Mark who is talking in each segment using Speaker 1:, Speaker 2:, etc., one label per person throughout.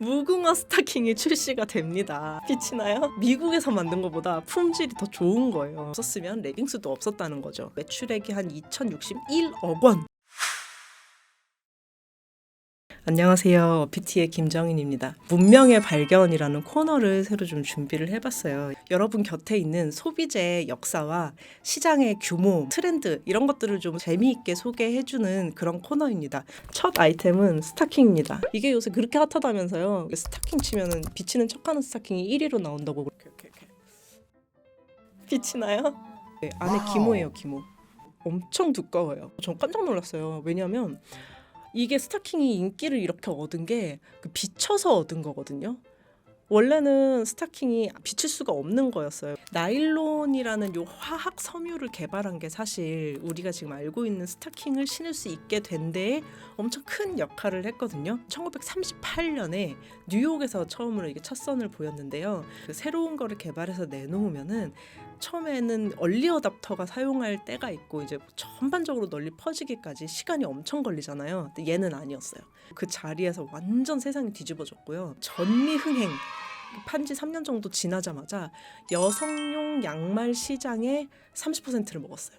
Speaker 1: 무궁화 스타킹이 출시가 됩니다. 비치나요? 미국에서 만든 것보다 품질이 더 좋은 거예요. 없었으면 레깅스도 없었다는 거죠. 매출액이 한 2061억 원. 안녕하세요. PT의 김정인입니다. 문명의 발견이라는 코너를 새로 좀 준비를 해봤어요. 여러분 곁에 있는 소비재의 역사와 시장의 규모, 트렌드 이런 것들을 좀 재미있게 소개해주는 그런 코너입니다. 첫 아이템은 스타킹입니다. 이게 요새 그렇게 핫하다면서요. 스타킹 치면은 비치는 척하는 스타킹이 1위로 나온다고. 이렇게. 비치나요? 네, 안에 기모예요, 기모. 엄청 두꺼워요. 전 깜짝 놀랐어요. 왜냐하면 이게 스타킹이 인기를 이렇게 얻은 게 비쳐서 얻은 거거든요. 원래는 스타킹이 비칠 수가 없는 거였어요. 나일론이라는 요 화학 섬유를 개발한 게 사실 우리가 지금 알고 있는 스타킹을 신을 수 있게 된 데에 엄청 큰 역할을 했거든요. 1938년에 뉴욕에서 처음으로 이게 첫 선을 보였는데요. 새로운 거를 개발해서 내놓으면은 처음에는 얼리 어답터가 사용할 때가 있고 이제 전반적으로 널리 퍼지기까지 시간이 엄청 걸리잖아요. 근데 얘는 아니었어요. 그 자리에서 완전 세상이 뒤집어졌고요. 전미흥행 판지 3년 정도 지나자마자 여성용 양말 시장의 30%를 먹었어요.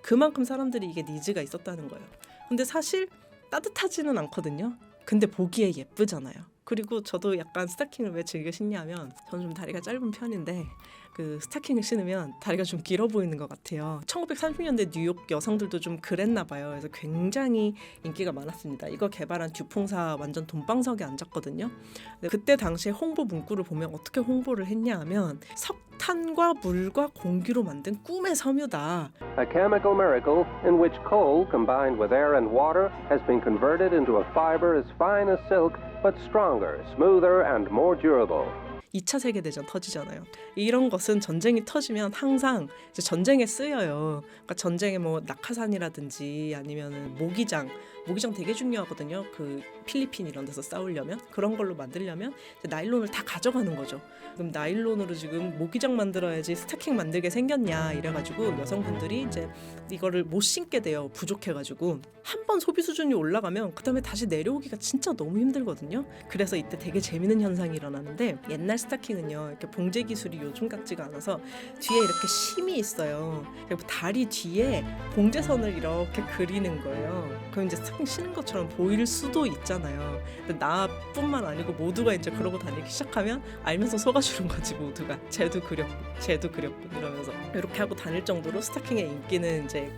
Speaker 1: 그만큼 사람들이 이게 니즈가 있었다는 거예요. 근데 사실 따뜻하지는 않거든요. 근데 보기에 예쁘잖아요. 그리고 저도 약간 스타킹을 왜 즐겨 신냐면 저는 좀 다리가 짧은 편인데 그 스타킹을 신으면 다리가 좀 길어 보이는 것 같아요. 1930년대 뉴욕 여성들도 좀 그랬나 봐요. 그래서 굉장히 인기가 많았습니다. 이거 개발한 듀퐁사 완전 돈방석에 앉았거든요. 그때 당시에 홍보 문구를 보면 어떻게 홍보를 했냐 하면 석탄과 물과 공기로 만든 꿈의 섬유다.
Speaker 2: A chemical miracle in which coal combined with air and water has been converted into a fiber as fine as silk but stronger, smoother and more durable.
Speaker 1: 2차 세계대전 터지잖아요. 이런 것은 전쟁이 터지면 항상 이제 전쟁에 쓰여요. 그러니까 전쟁에 뭐 낙하산이라든지 아니면은 모기장 되게 중요하거든요. 그 필리핀 이런 데서 싸우려면 그런 걸로 만들려면 이제 나일론을 다 가져가는 거죠. 그럼 나일론으로 지금 모기장 만들어야지 스타킹 만들게 생겼냐 이래가지고 여성분들이 이제 이거를 못 신게 돼요. 부족해가지고 한 번 소비 수준이 올라가면 그 다음에 다시 내려오기가 진짜 너무 힘들거든요. 그래서 이때 되게 재밌는 현상이 일어나는데 옛날 스타킹은요 이렇게 봉제 기술이 요즘 같지가 않아서 뒤에 이렇게 심이 있어요. 그리고 다리 뒤에 봉제선을 이렇게 그리는 거예요. 그럼 이제 스타킹 신은 것처럼 보일 수도 있잖아요. 근데 나뿐만 아니고 모두가 이제 그러고 다니기 시작하면 알면서 속아주는 거지 모두가. 쟤도 그렸고 이러면서 이렇게 하고 다닐 정도로 스타킹의 인기는 이제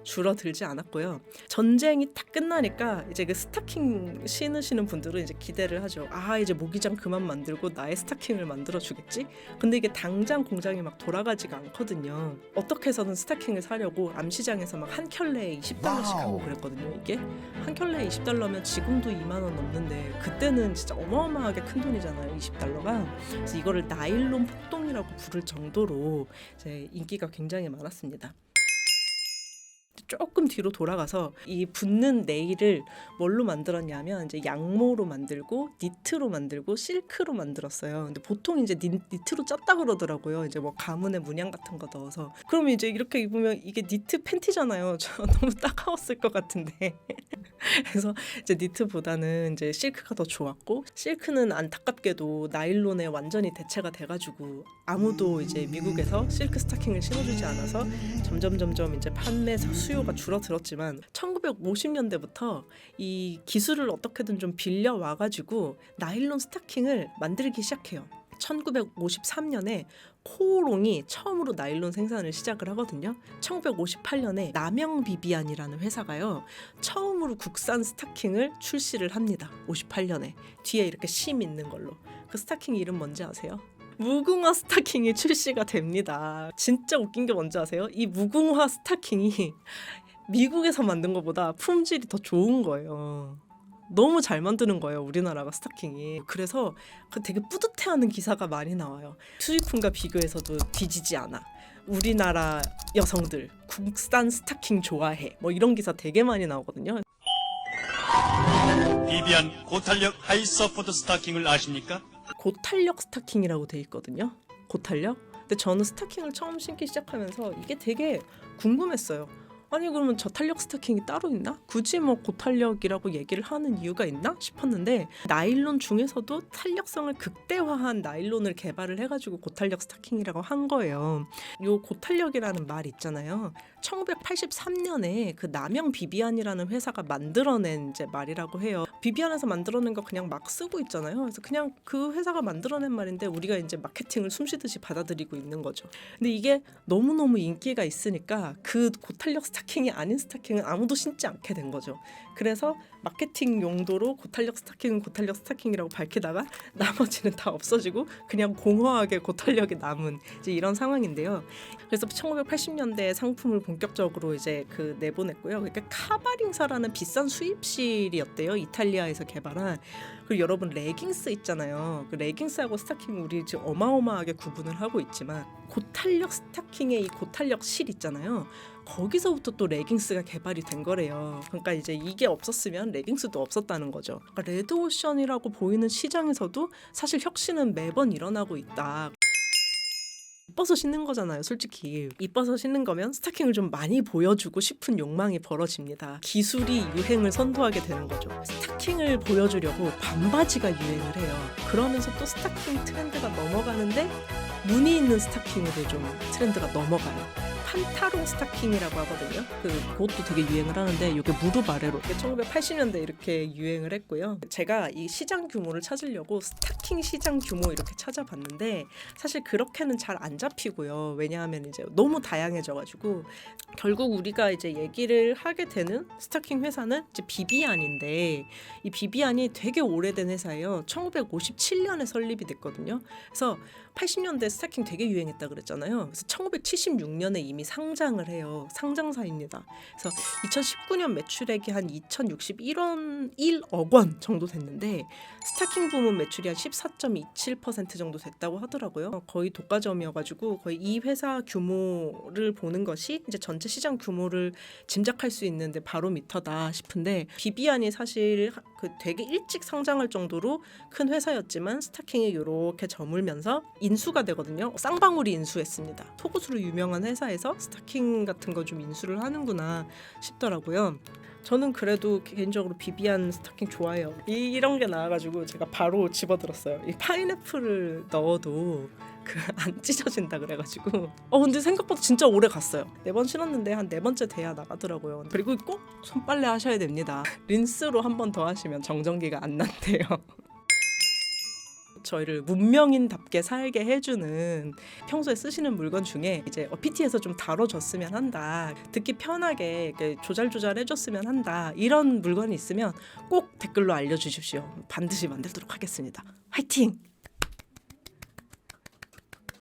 Speaker 1: 줄어들지 않았고요. 전쟁이 딱 끝나니까 이제 그 스타킹 신으시는 분들은 이제 기대를 하죠. 아 이제 모기장 그만 만들고 나의 스타킹을 만들어 주겠지. 근데 이게 당장 공장이 막 돌아가지가 않거든요. 어떻게 해서든 스타킹을 사려고 암시장에서 막 한 켤레에 $20씩 하고 그랬거든요. 이게 한 켤레에 $20면 지금도 2만 원 넘는데 그때는 진짜 어마어마하게 큰 돈이잖아요. $20가. 그래서 이거를 나일론 폭동이라고 부를 정도로 이제 인기가 굉장히 많았습니다. 조금 뒤로 돌아가서 이 붙는 네일을 뭘로 만들었냐면 이제 양모로 만들고 니트로 만들고 실크로 만들었어요. 근데 보통 이제 니트로 짰다 그러더라고요. 이제 뭐 가문의 문양 같은 거 넣어서. 그러면 이제 이렇게 입으면 이게 니트 팬티잖아요. 저 너무 따가웠을 것 같은데. 그래서 이제 니트보다는 이제 실크가 더 좋았고 실크는 안타깝게도 나일론에 완전히 대체가 돼가지고 아무도 이제 미국에서 실크 스타킹을 신어주지 않아서 점점 이제 판매 수요가 줄어들었지만 1950년대부터 이 기술을 어떻게든 좀 빌려 와가지고 나일론 스타킹을 만들기 시작해요. 1953년에 코오롱이 처음으로 나일론 생산을 시작을 하거든요. 1958년에 남영비비안이라는 회사가요 처음으로 국산 스타킹을 출시를 합니다. 58년에 뒤에 이렇게 심 있는 걸로. 그 스타킹 이름 뭔지 아세요? 무궁화 스타킹이 출시가 됩니다. 진짜 웃긴 게 뭔지 아세요? 이 무궁화 스타킹이 미국에서 만든 것보다 품질이 더 좋은 거예요. 너무 잘 만드는 거예요. 우리나라가 스타킹이. 그래서 되게 뿌듯해하는 기사가 많이 나와요. 수입품과 비교해서도 뒤지지 않아. 우리나라 여성들 국산 스타킹 좋아해. 뭐 이런 기사 되게 많이 나오거든요.
Speaker 3: 비비안 고탄력 하이서포트 스타킹을 아십니까?
Speaker 1: 고탄력 스타킹이라고 돼 있거든요. 고탄력. 근데 저는 스타킹을 처음 신기 시작하면서 이게 되게 궁금했어요. 아니 그러면 저탄력 스타킹이 따로 있나? 굳이 뭐 고탄력이라고 얘기를 하는 이유가 있나 싶었는데 나일론 중에서도 탄력성을 극대화한 나일론을 개발을 해가지고 고탄력 스타킹이라고 한 거예요. 요 고탄력이라는 말 있잖아요. 1983년에 그 남영 비비안이라는 회사가 만들어낸 이제 말이라고 해요. 비비안에서 만들어낸 거 그냥 막 쓰고 있잖아요. 그래서 그냥 그 회사가 만들어낸 말인데 우리가 이제 마케팅을 숨쉬듯이 받아들이고 있는 거죠. 근데 이게 너무너무 인기가 있으니까 그 고탄력 스타킹이 아닌 스타킹은 아무도 신지 않게 된 거죠. 그래서 마케팅 용도로 고탄력 스타킹은 고탄력 스타킹이라고 밝히다가 나머지는 다 없어지고 그냥 공허하게 고탄력이 남은 이제 이런 상황인데요. 그래서 1980년대 상품을 본격적으로 이제 그 내보냈고요. 그러니까 카바링사라는 비싼 수입실이었대요. 이탈리아에서 개발한. 그리고 여러분 레깅스 있잖아요. 그 레깅스하고 스타킹 우리 지금 어마어마하게 구분을 하고 있지만 고탄력 스타킹의 이 고탄력 실 있잖아요. 거기서부터 또 레깅스가 개발이 된 거래요. 그러니까 이제 이게 없었으면 레깅스도 없었다는 거죠. 그러니까 레드오션이라고 보이는 시장에서도 사실 혁신은 매번 일어나고 있다. 이뻐서 신는 거잖아요. 솔직히 이뻐서 신는 거면 스타킹을 좀 많이 보여주고 싶은 욕망이 벌어집니다. 기술이 유행을 선도하게 되는 거죠. 스타킹을 보여주려고 반바지가 유행을 해요. 그러면서 또 스타킹 트렌드가 넘어가는데 무늬 있는 스타킹으로 좀 트렌드가 넘어가요. 판타롱 스타킹이라고 하거든요. 그것도 되게 유행을 하는데 이게 무릎 아래로 1980년대 이렇게 유행을 했고요. 제가 이 시장 규모를 찾으려고 스타킹 시장 규모 이렇게 찾아봤는데 사실 그렇게는 잘 안 잡히고요. 왜냐하면 이제 너무 다양해져가지고 결국 우리가 이제 얘기를 하게 되는 스타킹 회사는 이제 비비안인데 이 비비안이 되게 오래된 회사예요. 1957년에 설립이 됐거든요. 그래서 80년대 스타킹 되게 유행했다 그랬잖아요. 그래서 1976년에 이미 상장을 해요. 상장사입니다. 그래서 2019년 매출액이 한 2,061억 원 정도 됐는데 스타킹 부문 매출이 한 14.27% 정도 됐다고 하더라고요. 거의 독과점이어가지고 거의 이 회사 규모를 보는 것이 이제 전체 시장 규모를 짐작할 수 있는데 바로미터다 싶은데 비비안이 사실 그 되게 일찍 상장할 정도로 큰 회사였지만 스타킹이 이렇게 저물면서 인수가 되거든요. 쌍방울이 인수했습니다. 속옷으로 유명한 회사에서 스타킹 같은 거 좀 인수를 하는구나 싶더라고요. 저는 그래도 개인적으로 비비안 스타킹 좋아해요. 이런 게 나와가지고 제가 바로 집어들었어요. 이 파인애플을 넣어도 안 찢어진다 그래가지고 근데 생각보다 진짜 오래 갔어요. 4번 신었는데 한 4번째 돼야 나가더라고요. 그리고 꼭 손빨래 하셔야 됩니다. 린스로 한 번 더 하시면 정전기가 안 난대요. 저희를 문명인답게 살게 해주는 평소에 쓰시는 물건 중에 이제 PT에서 좀 다뤄줬으면 한다, 듣기 편하게 조잘조잘 해줬으면 한다, 이런 물건이 있으면 꼭 댓글로 알려주십시오. 반드시 만들도록 하겠습니다. 화이팅!